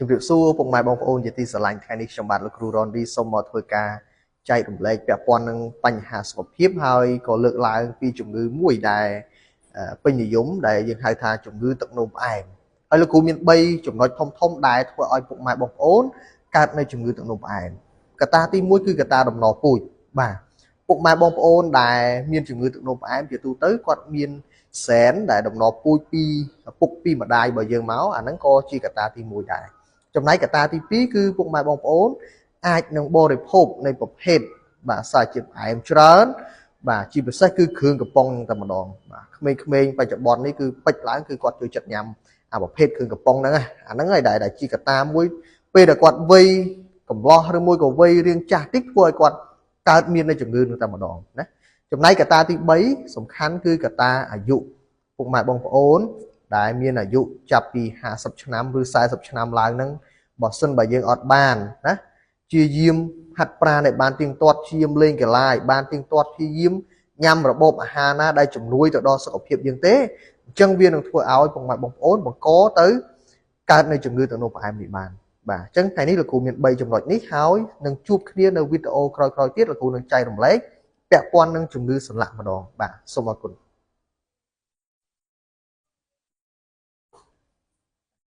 ជំរាបសួរពុកម៉ែបងប្អូនជាទីស្រឡាញ់ថ្ងៃនេះខ្ញុំបាទលោកគ្រូរ៉នឌីសូមមកធ្វើការចែករំលែកពាក់ព័ន្ធនឹងបញ្ហាសុខភាពហើយក៏លើកឡើងពីជំងឺមួយដែលពេញនិយមដែលយើងហៅថាជំងឺទឹកនោមផ្អែមហើយលោកគ្រូមាន3ចំណុចធំដែលធ្វើឲ្យពុកម៉ែបងប្អូនកើតនៅជំងឺទឹកនោមផ្អែមកត្តាទី1គឺកត្តាដំណពូជបាទពុកម៉ែបងប្អូនដែលមានជំងឺទឹកនោមផ្អែមជាទូទៅគាត់មានសែនដែលដំណពូជពីពុកពីម្ដាយរបស់យើងមកអាហ្នឹងក៏ជាកត្តាទី1ដែរចំណែកកត្តាទី2គឺពុកម៉ែបងប្អូនអាចនឹងបរិភោគនៃប្រភេទបាទសារជាតិផ្អែមច្រើនបាទជាពិសេសគឺគ្រឿងកំប៉ុងតែម្ដងបាទក្មេងៗបច្ចុប្បន្ននេះគឺពេចឡើងគឺគាត់ចូលចិត្តញ៉ាំអាប្រភេទគ្រឿងកំប៉ុងហ្នឹងអាហ្នឹងហើយដែលជាកត្តាមួយពេលដែលគាត់វ័យកំឡោះឬមួយក៏វ័យរៀងចាស់តិចធ្វើឲ្យគាត់កើតមាននៅជំងឺនឹងតែម្ដងណាចំណែកកត្តាទី3សំខាន់គឺកត្តាអាយុពុកម៉ែបងប្អូនដែលមានអាយុចាប់ពី50ឆ្នាំឬ40ឆ្នាំឡើងហ្នឹងបើសិនបើយើងអត់បានណាជាយាមហាត់ប្រាណឲ្យបានទៀងទាត់ជាយាមលេងកីឡាឲ្យបានទៀងទាត់ជាយាមញ៉ាំរបបអាហារណាដែលជំនួយទៅដល់សុខភាពយើងទេអញ្ចឹងវានឹងធ្វើឲ្យពុកម៉ែបងប្អូនបង្កទៅកើតនៅជំងឺទឹកនោមផ្អែមនេះបានបាទអញ្ចឹងថ្ងៃនេះលោកគ្រូមាន3ចំណុចនេះហើយនឹងជួបគ្នានៅវីដេអូក្រោយៗទៀតលោកគ្រូនឹងចែករំលែកពាក់ព័ន្ធនឹងជំងឺសន្លាក់ម្ដងបាទសូមអរគុណ